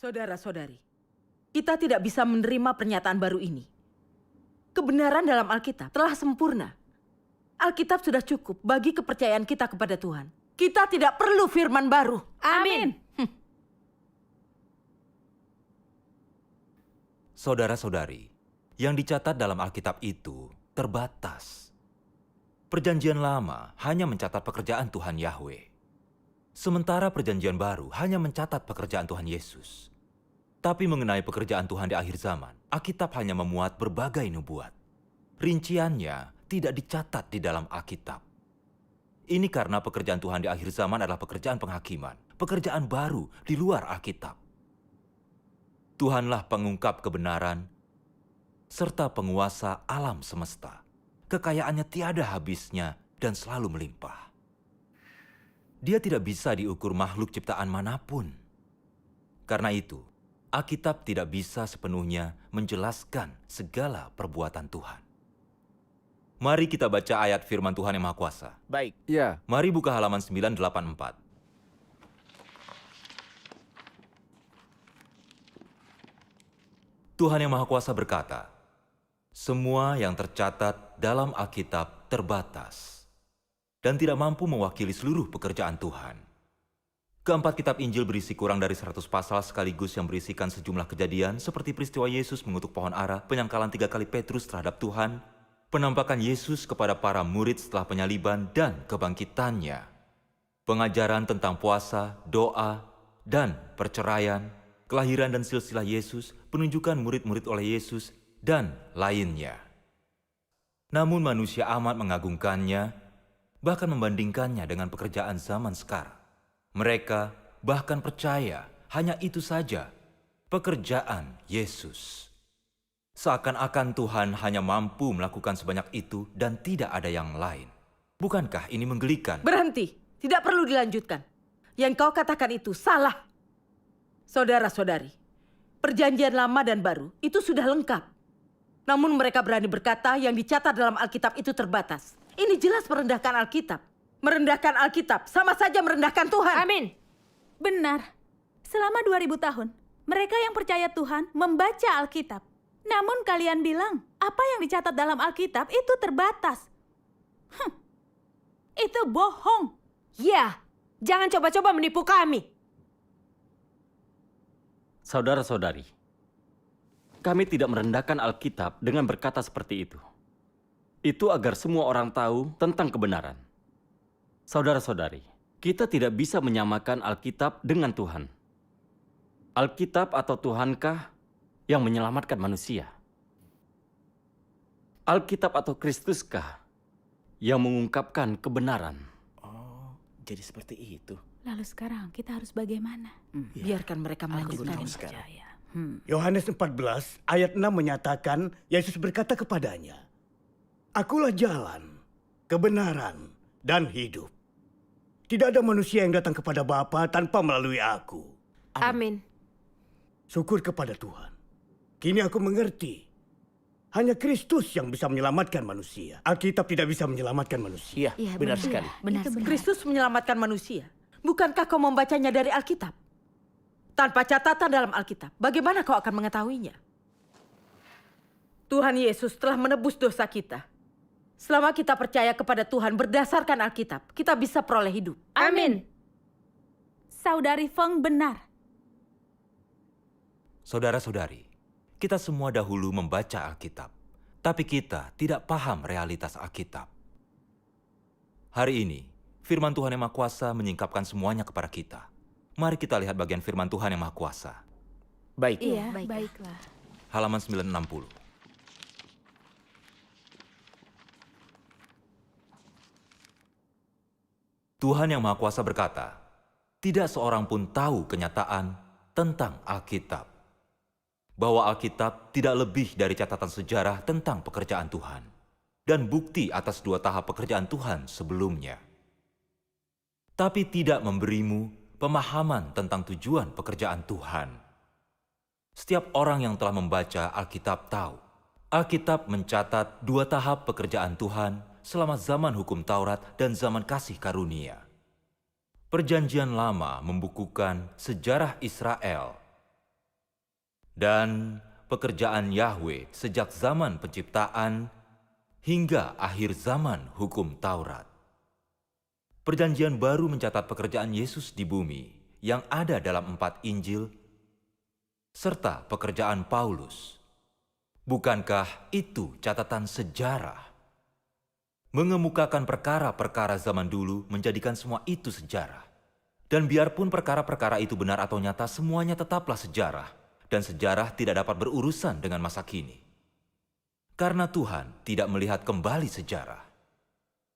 Saudara-saudari, kita tidak bisa menerima pernyataan baru ini. Kebenaran dalam Alkitab telah sempurna. Alkitab sudah cukup bagi kepercayaan kita kepada Tuhan. Kita tidak perlu firman baru. Amin. Saudara-saudari, yang dicatat dalam Alkitab itu terbatas. Perjanjian Lama hanya mencatat pekerjaan Tuhan Yahweh. Sementara Perjanjian Baru hanya mencatat pekerjaan Tuhan Yesus. Tapi mengenai pekerjaan Tuhan di akhir zaman, Alkitab hanya memuat berbagai nubuat. Rinciannya tidak dicatat di dalam Alkitab. Ini karena pekerjaan Tuhan di akhir zaman adalah pekerjaan penghakiman, pekerjaan baru di luar Alkitab. Tuhanlah pengungkap kebenaran, serta penguasa alam semesta. Kekayaannya tiada habisnya dan selalu melimpah. Dia tidak bisa diukur makhluk ciptaan manapun. Karena itu, Alkitab tidak bisa sepenuhnya menjelaskan segala perbuatan Tuhan. Mari kita baca ayat firman Tuhan yang Maha Kuasa. Baik. Ya, Mari buka halaman 984. Tuhan yang Maha Kuasa berkata, semua yang tercatat dalam Alkitab terbatas dan tidak mampu mewakili seluruh pekerjaan Tuhan. Keempat kitab Injil berisi kurang dari 100 pasal sekaligus yang berisikan sejumlah kejadian seperti peristiwa Yesus mengutuk pohon ara, penyangkalan 3 kali Petrus terhadap Tuhan, penampakan Yesus kepada para murid setelah penyaliban dan kebangkitannya, pengajaran tentang puasa, doa, dan perceraian, kelahiran dan silsilah Yesus, penunjukan murid-murid oleh Yesus, dan lainnya. Namun manusia amat mengagungkannya, bahkan membandingkannya dengan pekerjaan zaman sekarang. Mereka bahkan percaya hanya itu saja, pekerjaan Yesus. Seakan-akan Tuhan hanya mampu melakukan sebanyak itu dan tidak ada yang lain. Bukankah ini menggelikan? Berhenti, tidak perlu dilanjutkan. Yang kau katakan itu salah. Saudara-saudari, Perjanjian Lama dan Baru itu sudah lengkap. Namun mereka berani berkata yang dicatat dalam Alkitab itu terbatas. Ini jelas merendahkan Alkitab. Merendahkan Alkitab sama saja merendahkan Tuhan. Amin. Benar. Selama 2000 tahun, mereka yang percaya Tuhan membaca Alkitab. Namun kalian bilang, apa yang dicatat dalam Alkitab itu terbatas. Itu bohong. Ya, jangan coba-coba menipu kami. Saudara-saudari, kami tidak merendahkan Alkitab dengan berkata seperti itu. Itu agar semua orang tahu tentang kebenaran. Saudara-saudari, kita tidak bisa menyamakan Alkitab dengan Tuhan. Alkitab atau Tuhankah yang menyelamatkan manusia? Alkitab atau Kristuskah yang mengungkapkan kebenaran? oh, jadi seperti itu. Lalu sekarang kita harus bagaimana? Biarkan mereka melanjutkan. belum sekarang. Ya. Yohanes 14 ayat 6 menyatakan Yesus berkata kepadanya, Akulah jalan, kebenaran, dan hidup. Tidak ada manusia yang datang kepada Bapa tanpa melalui aku. Amin. Syukur kepada Tuhan. Kini aku mengerti. Hanya Kristus yang bisa menyelamatkan manusia. Alkitab tidak bisa menyelamatkan manusia. Iya, benar sekali. Benar sekali. Kristus menyelamatkan manusia. Bukankah kau membacanya dari Alkitab? Tanpa catatan dalam Alkitab, bagaimana kau akan mengetahuinya? Tuhan Yesus telah menebus dosa kita. Selama kita percaya kepada Tuhan berdasarkan Alkitab, kita bisa peroleh hidup. Amin. Saudari Feng benar. Saudara-saudari, kita semua dahulu membaca Alkitab, tapi kita tidak paham realitas Alkitab. Hari ini, firman Tuhan yang Maha Kuasa menyingkapkan semuanya kepada kita. Mari kita lihat bagian firman Tuhan yang Maha Kuasa. Baik. Iya, baiklah. Halaman 960. Tuhan yang Maha Kuasa berkata, tidak seorang pun tahu kenyataan tentang Alkitab. Bahwa Alkitab tidak lebih dari catatan sejarah tentang pekerjaan Tuhan. Dan bukti atas 2 tahap pekerjaan Tuhan sebelumnya. Tapi tidak memberimu pemahaman tentang tujuan pekerjaan Tuhan. Setiap orang yang telah membaca Alkitab tahu, Alkitab mencatat 2 tahap pekerjaan Tuhan selama zaman hukum Taurat dan zaman kasih karunia. Perjanjian Lama membukukan sejarah Israel, dan pekerjaan Yahweh sejak zaman penciptaan hingga akhir zaman hukum Taurat. Perjanjian Baru mencatat pekerjaan Yesus di bumi yang ada dalam 4 Injil, serta pekerjaan Paulus. Bukankah itu catatan sejarah? Mengemukakan perkara-perkara zaman dulu menjadikan semua itu sejarah. Dan biarpun perkara-perkara itu benar atau nyata, semuanya tetaplah sejarah. Dan sejarah tidak dapat berurusan dengan masa kini. Karena Tuhan tidak melihat kembali sejarah.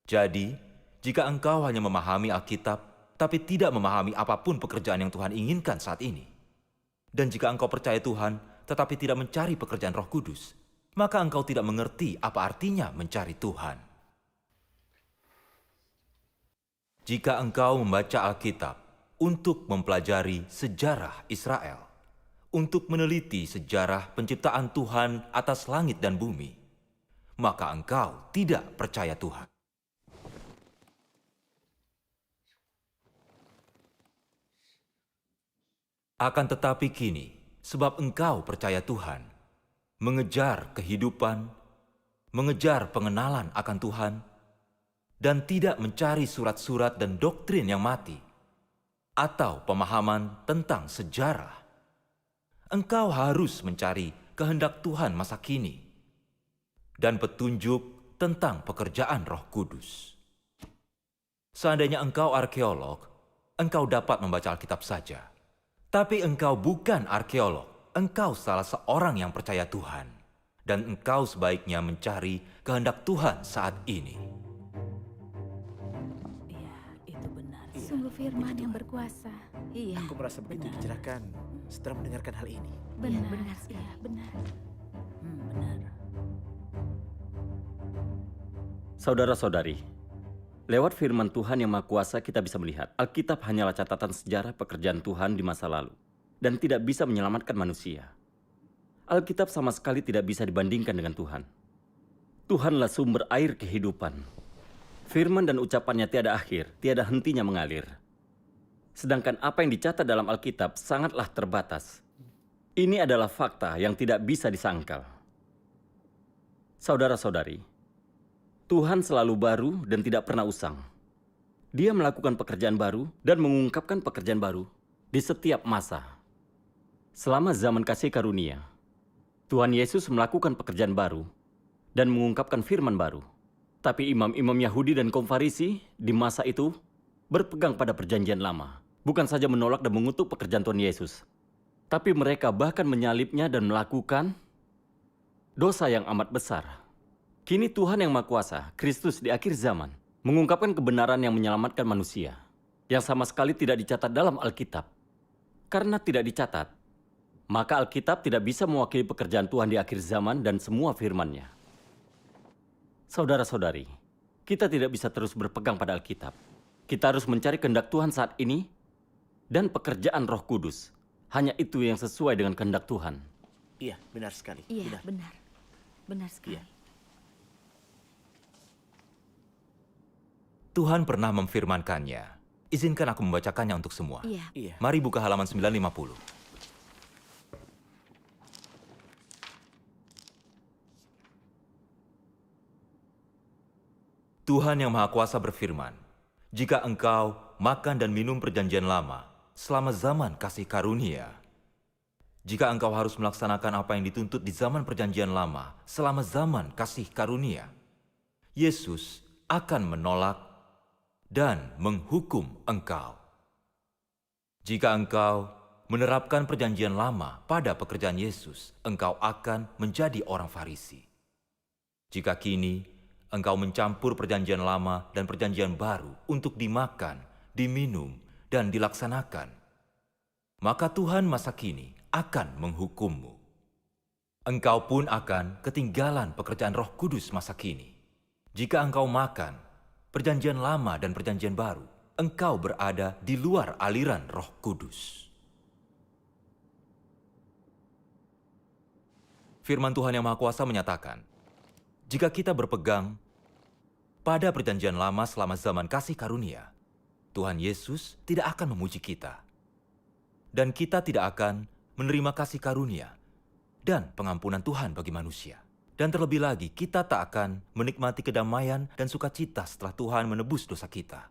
Jadi, jika engkau hanya memahami Alkitab, tapi tidak memahami apapun pekerjaan yang Tuhan inginkan saat ini, dan jika engkau percaya Tuhan, tetapi tidak mencari pekerjaan Roh Kudus, maka engkau tidak mengerti apa artinya mencari Tuhan. Jika engkau membaca Alkitab untuk mempelajari sejarah Israel, untuk meneliti sejarah penciptaan Tuhan atas langit dan bumi, maka engkau tidak percaya Tuhan. Akan tetapi kini, sebab engkau percaya Tuhan, mengejar kehidupan, mengejar pengenalan akan Tuhan, dan tidak mencari surat-surat dan doktrin yang mati, atau pemahaman tentang sejarah, engkau harus mencari kehendak Tuhan masa kini, dan petunjuk tentang pekerjaan Roh Kudus. Seandainya engkau arkeolog, engkau dapat membaca Alkitab saja. Tapi engkau bukan arkeolog, engkau salah seorang yang percaya Tuhan. Dan engkau sebaiknya mencari kehendak Tuhan saat ini. Iya, itu benar. Sungguh firman yang berkuasa. Iya. Aku merasa begitu dicerahkan setelah mendengarkan hal ini. Benar, benar iya, benar. Benar. Saudara-saudari, lewat firman Tuhan yang Maha Kuasa kita bisa melihat Alkitab hanyalah catatan sejarah pekerjaan Tuhan di masa lalu dan tidak bisa menyelamatkan manusia. Alkitab sama sekali tidak bisa dibandingkan dengan Tuhan. Tuhanlah sumber air kehidupan. Firman dan ucapannya tiada akhir, tiada hentinya mengalir. Sedangkan apa yang dicatat dalam Alkitab sangatlah terbatas. Ini adalah fakta yang tidak bisa disangkal. Saudara-saudari, Tuhan selalu baru dan tidak pernah usang. Dia melakukan pekerjaan baru dan mengungkapkan pekerjaan baru di setiap masa. Selama zaman kasih karunia, Tuhan Yesus melakukan pekerjaan baru dan mengungkapkan firman baru. Tapi imam-imam Yahudi dan kaum Farisi di masa itu berpegang pada perjanjian lama. Bukan saja menolak dan mengutuk pekerjaan Tuhan Yesus, tapi mereka bahkan menyalibnya dan melakukan dosa yang amat besar. Kini Tuhan yang Maha Kuasa, Kristus di akhir zaman, mengungkapkan kebenaran yang menyelamatkan manusia, yang sama sekali tidak dicatat dalam Alkitab. Karena tidak dicatat, maka Alkitab tidak bisa mewakili pekerjaan Tuhan di akhir zaman dan semua firman-Nya. Saudara-saudari, kita tidak bisa terus berpegang pada Alkitab. Kita harus mencari kehendak Tuhan saat ini dan pekerjaan Roh Kudus. Hanya itu yang sesuai dengan kehendak Tuhan. Iya, benar sekali. Iya, benar. Benar sekali. Iya. Tuhan pernah memfirmankannya. Izinkan aku membacakannya untuk semua. Iya. Iya. Mari buka halaman 950. Tuhan yang Maha Kuasa berfirman, jika engkau makan dan minum perjanjian lama selama zaman kasih karunia, jika engkau harus melaksanakan apa yang dituntut di zaman perjanjian lama selama zaman kasih karunia, Yesus akan menolak dan menghukum engkau. Jika engkau menerapkan perjanjian lama pada pekerjaan Yesus, engkau akan menjadi orang Farisi. Jika kini engkau mencampur perjanjian lama dan perjanjian baru untuk dimakan, diminum, dan dilaksanakan, maka Tuhan masa kini akan menghukummu. Engkau pun akan ketinggalan pekerjaan Roh Kudus masa kini. Jika engkau makan perjanjian lama dan perjanjian baru, engkau berada di luar aliran Roh Kudus. Firman Tuhan yang Maha Kuasa menyatakan, jika kita berpegang pada perjanjian lama selama zaman kasih karunia, Tuhan Yesus tidak akan memuji kita. Dan kita tidak akan menerima kasih karunia dan pengampunan Tuhan bagi manusia. Dan terlebih lagi, kita tak akan menikmati kedamaian dan sukacita setelah Tuhan menebus dosa kita.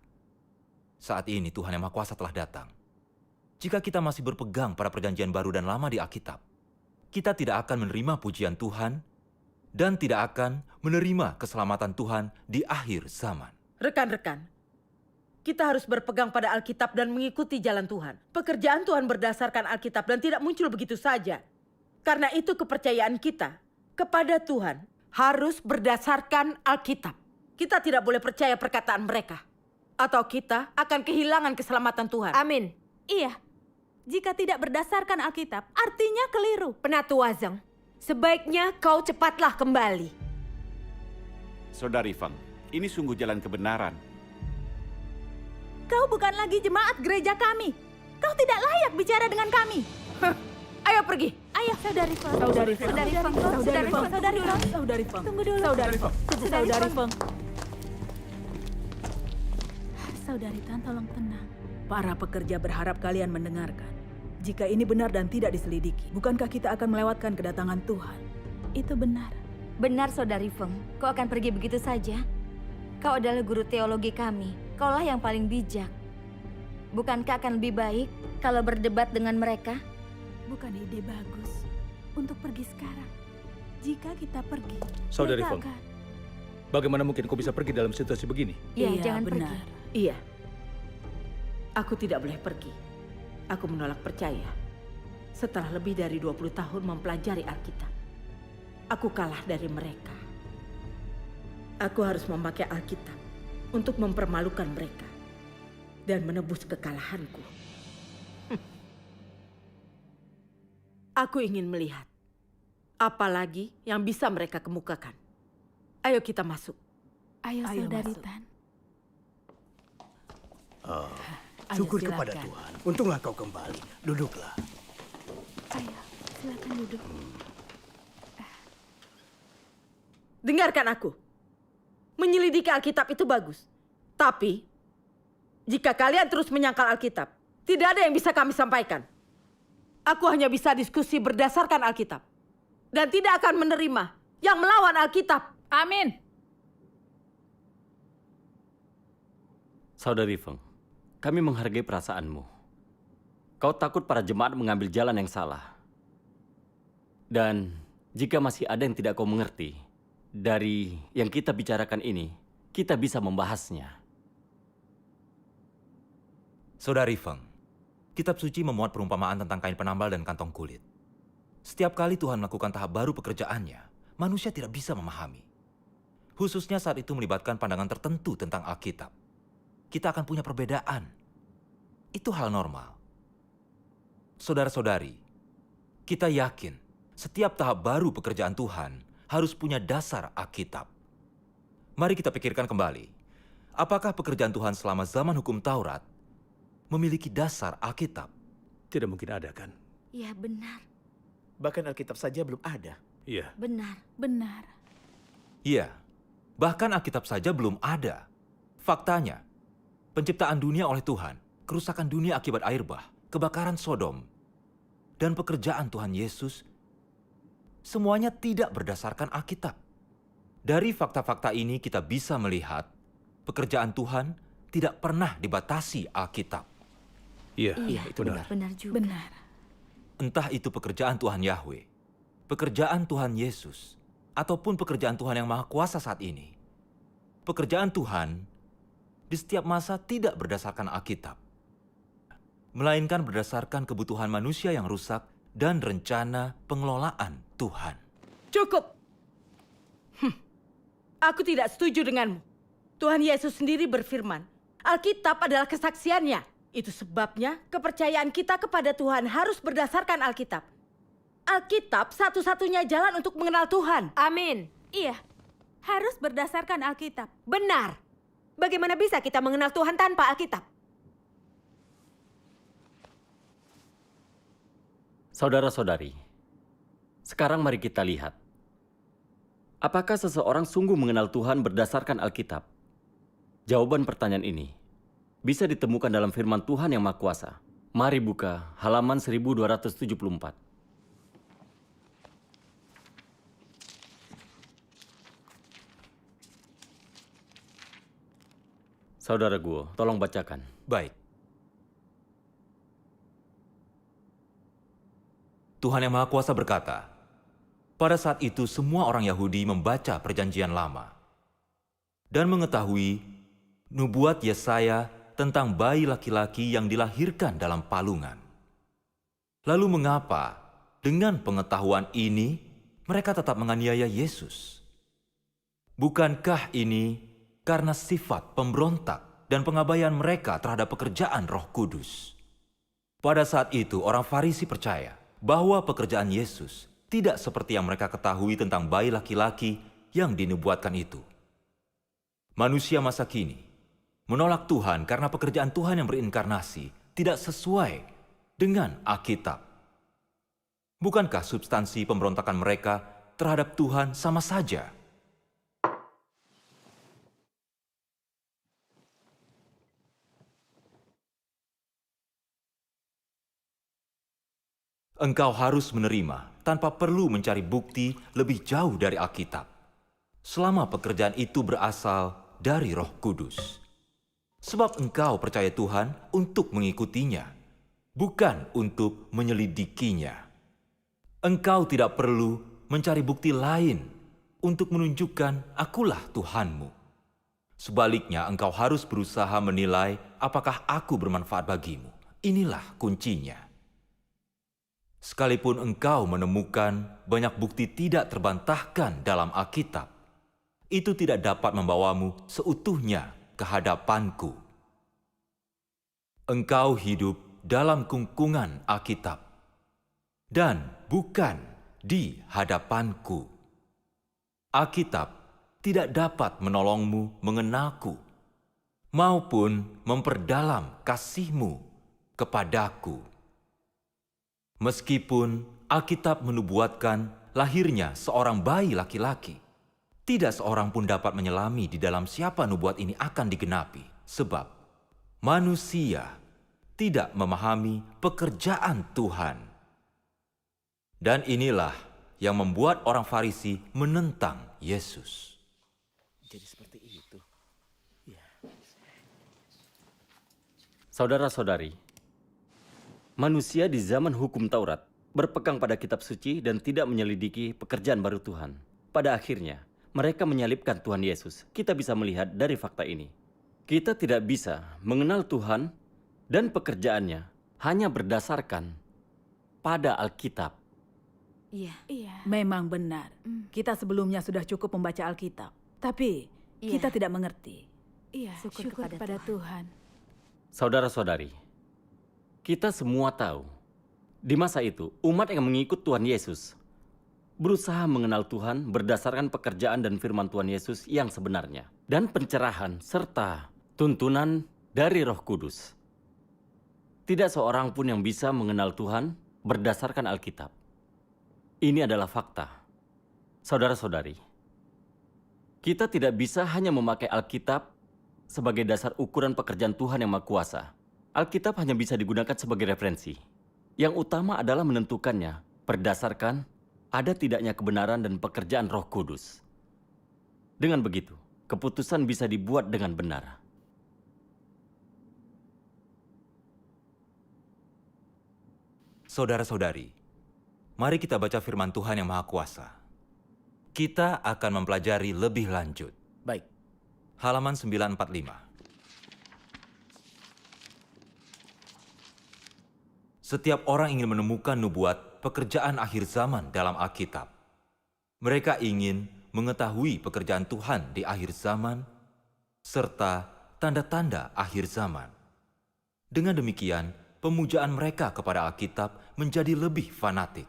Saat ini Tuhan Yang Maha Kuasa telah datang. Jika kita masih berpegang pada perjanjian baru dan lama di Alkitab, kita tidak akan menerima pujian Tuhan dan tidak akan menerima keselamatan Tuhan di akhir zaman. Rekan-rekan, kita harus berpegang pada Alkitab dan mengikuti jalan Tuhan. Pekerjaan Tuhan berdasarkan Alkitab dan tidak muncul begitu saja. Karena itu kepercayaan kita kepada Tuhan harus berdasarkan Alkitab. Kita tidak boleh percaya perkataan mereka, atau kita akan kehilangan keselamatan Tuhan. Amin. Iya. Jika tidak berdasarkan Alkitab, artinya keliru. Penatu Wazang, sebaiknya kau cepatlah kembali. Saudari Feng, ini sungguh jalan kebenaran. Kau bukan lagi jemaat gereja kami. Kau tidak layak bicara dengan kami. Ayo pergi. Ayo, Saudari Feng. Saudari Feng. Saudari Feng. Saudari Feng. Saudari Feng. Saudari Feng. Tunggu dulu. Saudari Feng. Saudari Feng. Saudari Tan, tolong tenang. Para pekerja berharap kalian mendengarkan. Jika ini benar dan tidak diselidiki, bukankah kita akan melewatkan kedatangan Tuhan? Itu benar. Benar, Saudari Feng. Kau akan pergi begitu saja? Kau adalah guru teologi kami. Kaulah yang paling bijak. Bukankah akan lebih baik kalau berdebat dengan mereka? Bukan ide bagus untuk pergi sekarang. Jika kita pergi, Saudari mereka Feng, akan... bagaimana mungkin kau bisa pergi dalam situasi begini? Ya, Iya, jangan benar. pergi. Iya. Aku tidak boleh pergi. Aku menolak percaya. Setelah lebih dari 20 tahun mempelajari Alkitab, aku kalah dari mereka. Aku harus memakai Alkitab untuk mempermalukan mereka dan menebus kekalahanku. Aku ingin melihat apalagi yang bisa mereka kemukakan. Ayo kita masuk. Ayo, Ayo Saudari masuk. Tan. Ayo, Syukur silakan. kepada Tuhan. Untunglah kau kembali. Duduklah. Ayo, silakan duduk. Dengarkan aku. Menyelidiki Alkitab itu bagus. Tapi, jika kalian terus menyangkal Alkitab, tidak ada yang bisa kami sampaikan. Aku hanya bisa diskusi berdasarkan Alkitab. Dan tidak akan menerima yang melawan Alkitab. Amin. Saudari Feng, kami menghargai perasaanmu. Kau takut para jemaat mengambil jalan yang salah. Dan jika masih ada yang tidak kau mengerti, dari yang kita bicarakan ini, kita bisa membahasnya. Saudari Feng, Kitab Suci memuat perumpamaan tentang kain penambal dan kantong kulit. Setiap kali Tuhan melakukan tahap baru pekerjaannya, manusia tidak bisa memahami. Khususnya saat itu melibatkan pandangan tertentu tentang Alkitab. Kita akan punya perbedaan. Itu hal normal. Saudara-saudari, kita yakin setiap tahap baru pekerjaan Tuhan harus punya dasar Alkitab. Mari kita pikirkan kembali. Apakah pekerjaan Tuhan selama zaman hukum Taurat memiliki dasar Alkitab? Tidak mungkin ada, kan? Ya, benar. Bahkan Alkitab saja belum ada. Iya. Benar. Benar. Iya, bahkan Alkitab saja belum ada. Faktanya, penciptaan dunia oleh Tuhan, kerusakan dunia akibat air bah, kebakaran Sodom, dan pekerjaan Tuhan Yesus, semuanya tidak berdasarkan Alkitab. Dari fakta-fakta ini kita bisa melihat pekerjaan Tuhan tidak pernah dibatasi Alkitab. Iya, Iya, itu benar. Benar juga. Benar. Entah itu pekerjaan Tuhan Yahweh, pekerjaan Tuhan Yesus, ataupun pekerjaan Tuhan yang Maha Kuasa saat ini. Pekerjaan Tuhan di setiap masa tidak berdasarkan Alkitab, melainkan berdasarkan kebutuhan manusia yang rusak dan rencana pengelolaan Tuhan. Cukup. Aku tidak setuju denganmu. Tuhan Yesus sendiri berfirman, Alkitab adalah kesaksiannya. Itu sebabnya kepercayaan kita kepada Tuhan harus berdasarkan Alkitab. Alkitab satu-satunya jalan untuk mengenal Tuhan. Amin. Iya. Harus berdasarkan Alkitab. Benar. Bagaimana bisa kita mengenal Tuhan tanpa Alkitab? Saudara-saudari, sekarang mari kita lihat. Apakah seseorang sungguh mengenal Tuhan berdasarkan Alkitab? Jawaban pertanyaan ini bisa ditemukan dalam firman Tuhan yang Maha Kuasa. Mari buka halaman 1274. Saudara Guo, tolong bacakan. Baik. Tuhan Yang Maha Kuasa berkata, pada saat itu semua orang Yahudi membaca Perjanjian Lama dan mengetahui nubuat Yesaya tentang bayi laki-laki yang dilahirkan dalam palungan. Lalu mengapa dengan pengetahuan ini mereka tetap menganiaya Yesus? Bukankah ini karena sifat pemberontak dan pengabaian mereka terhadap pekerjaan Roh Kudus? Pada saat itu orang Farisi percaya bahwa pekerjaan Yesus tidak seperti yang mereka ketahui tentang bayi laki-laki yang dinubuatkan itu. Manusia masa kini menolak Tuhan karena pekerjaan Tuhan yang berinkarnasi tidak sesuai dengan Alkitab. Bukankah substansi pemberontakan mereka terhadap Tuhan sama saja? Engkau harus menerima tanpa perlu mencari bukti lebih jauh dari Alkitab, selama pekerjaan itu berasal dari Roh Kudus. Sebab engkau percaya Tuhan untuk mengikutinya, bukan untuk menyelidikinya. Engkau tidak perlu mencari bukti lain untuk menunjukkan akulah Tuhanmu. Sebaliknya, engkau harus berusaha menilai apakah aku bermanfaat bagimu. Inilah kuncinya. Sekalipun engkau menemukan banyak bukti tidak terbantahkan dalam Alkitab, itu tidak dapat membawamu seutuhnya ke hadapanku. Engkau hidup dalam kungkungan Alkitab dan bukan di hadapanku. Alkitab tidak dapat menolongmu mengenalku maupun memperdalam kasihmu kepadaku. Meskipun Alkitab menubuatkan lahirnya seorang bayi laki-laki, tidak seorang pun dapat menyelami di dalam siapa nubuat ini akan digenapi, sebab manusia tidak memahami pekerjaan Tuhan. Dan inilah yang membuat orang Farisi menentang Yesus. Jadi seperti itu. Ya. Saudara-saudari, manusia di zaman hukum Taurat berpegang pada kitab suci dan tidak menyelidiki pekerjaan baru Tuhan. Pada akhirnya, mereka menyalibkan Tuhan Yesus. Kita bisa melihat dari fakta ini. Kita tidak bisa mengenal Tuhan dan pekerjaannya hanya berdasarkan pada Alkitab. Iya. Memang benar. Kita sebelumnya sudah cukup membaca Alkitab. Tapi kita tidak mengerti. Iya, Syukur syukur kepada pada Tuhan. Saudara-saudari, kita semua tahu, di masa itu umat yang mengikut Tuhan Yesus berusaha mengenal Tuhan berdasarkan pekerjaan dan firman Tuhan Yesus yang sebenarnya, dan pencerahan serta tuntunan dari Roh Kudus. Tidak seorang pun yang bisa mengenal Tuhan berdasarkan Alkitab. Ini adalah fakta. Saudara-saudari, kita tidak bisa hanya memakai Alkitab sebagai dasar ukuran pekerjaan Tuhan yang Maha Kuasa. Alkitab hanya bisa digunakan sebagai referensi. Yang utama adalah menentukannya berdasarkan ada tidaknya kebenaran dan pekerjaan Roh Kudus. Dengan begitu, keputusan bisa dibuat dengan benar. Saudara-saudari, mari kita baca firman Tuhan yang Maha Kuasa. Kita akan mempelajari lebih lanjut. Baik. Halaman 945. Setiap orang ingin menemukan nubuat pekerjaan akhir zaman dalam Alkitab. Mereka ingin mengetahui pekerjaan Tuhan di akhir zaman, serta tanda-tanda akhir zaman. Dengan demikian, pemujaan mereka kepada Alkitab menjadi lebih fanatik.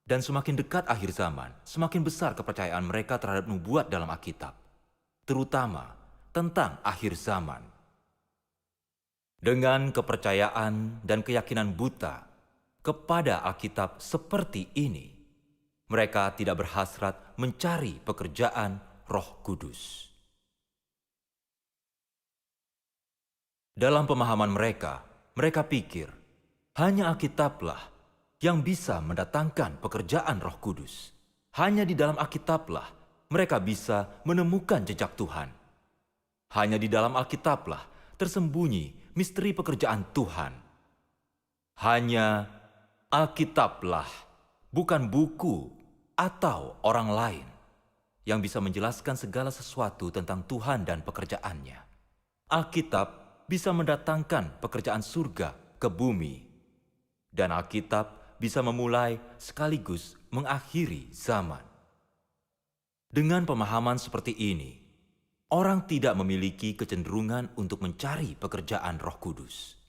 Dan semakin dekat akhir zaman, semakin besar kepercayaan mereka terhadap nubuat dalam Alkitab, terutama tentang akhir zaman. Dengan kepercayaan dan keyakinan buta kepada Alkitab seperti ini, mereka tidak berhasrat mencari pekerjaan Roh Kudus. Dalam pemahaman mereka, mereka pikir hanya Alkitablah yang bisa mendatangkan pekerjaan Roh Kudus. Hanya di dalam Alkitablah mereka bisa menemukan jejak Tuhan. Hanya di dalam Alkitablah tersembunyi misteri pekerjaan Tuhan. Hanya Alkitablah, bukan buku atau orang lain, yang bisa menjelaskan segala sesuatu tentang Tuhan dan pekerjaannya. Alkitab bisa mendatangkan pekerjaan surga ke bumi, dan Alkitab bisa memulai sekaligus mengakhiri zaman. Dengan pemahaman seperti ini, orang tidak memiliki kecenderungan untuk mencari pekerjaan Roh Kudus.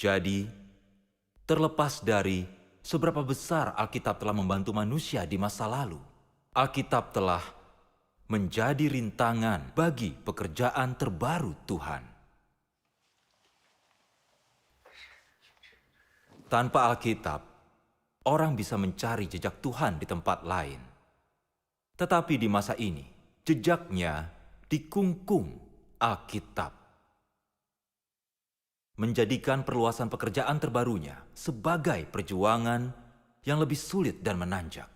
Jadi, terlepas dari seberapa besar Alkitab telah membantu manusia di masa lalu, Alkitab telah menjadi rintangan bagi pekerjaan terbaru Tuhan. Tanpa Alkitab, orang bisa mencari jejak Tuhan di tempat lain. Tetapi di masa ini, jejaknya dikungkung Alkitab. Menjadikan perluasan pekerjaan terbarunya sebagai perjuangan yang lebih sulit dan menanjak.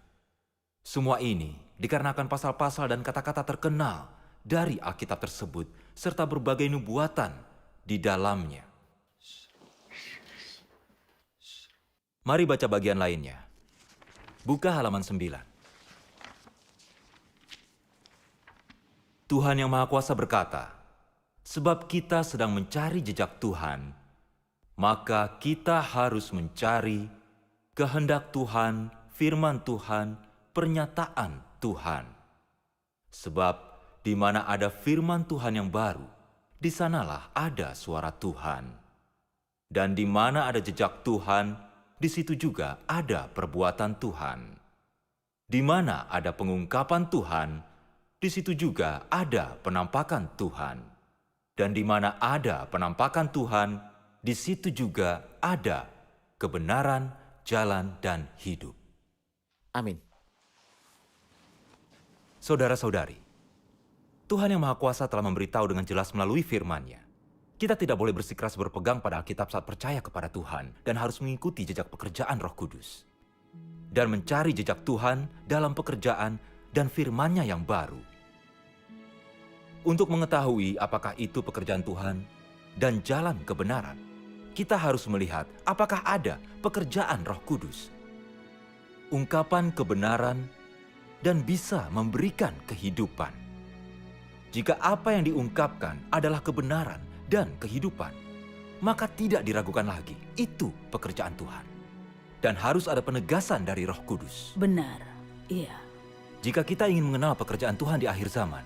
Semua ini dikarenakan pasal-pasal dan kata-kata terkenal dari Alkitab tersebut serta berbagai nubuatan di dalamnya. Mari baca bagian lainnya. Buka halaman 9. Tuhan Yang Maha Kuasa berkata, sebab kita sedang mencari jejak Tuhan, maka kita harus mencari kehendak Tuhan, firman Tuhan, pernyataan Tuhan. Sebab di mana ada firman Tuhan yang baru, di sanalah ada suara Tuhan. Dan di mana ada jejak Tuhan, di situ juga ada perbuatan Tuhan. Di mana ada pengungkapan Tuhan, di situ juga ada penampakan Tuhan. Dan di mana ada penampakan Tuhan, di situ juga ada kebenaran, jalan, dan hidup. Amin. Saudara-saudari, Tuhan Yang Maha Kuasa telah memberitahu dengan jelas melalui firman-Nya. Kita tidak boleh bersikeras berpegang pada Alkitab saat percaya kepada Tuhan dan harus mengikuti jejak pekerjaan Roh Kudus. Dan mencari jejak Tuhan dalam pekerjaan dan firman-Nya yang baru. Untuk mengetahui apakah itu pekerjaan Tuhan dan jalan kebenaran, kita harus melihat apakah ada pekerjaan Roh Kudus. Ungkapan kebenaran dan bisa memberikan kehidupan. Jika apa yang diungkapkan adalah kebenaran dan kehidupan, maka tidak diragukan lagi, itu pekerjaan Tuhan. Dan harus ada penegasan dari Roh Kudus. Benar, iya. Jika kita ingin mengenal pekerjaan Tuhan di akhir zaman,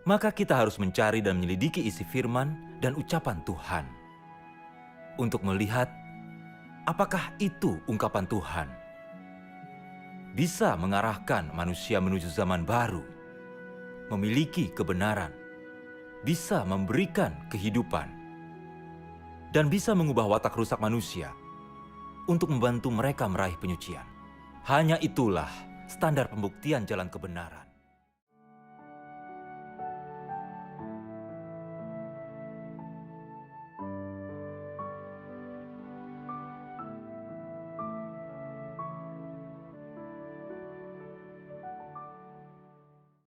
maka kita harus mencari dan menyelidiki isi firman dan ucapan Tuhan. Untuk melihat apakah itu ungkapan Tuhan. Bisa mengarahkan manusia menuju zaman baru, memiliki kebenaran, bisa memberikan kehidupan, dan bisa mengubah watak rusak manusia untuk membantu mereka meraih penyucian. Hanya itulah standar pembuktian jalan kebenaran.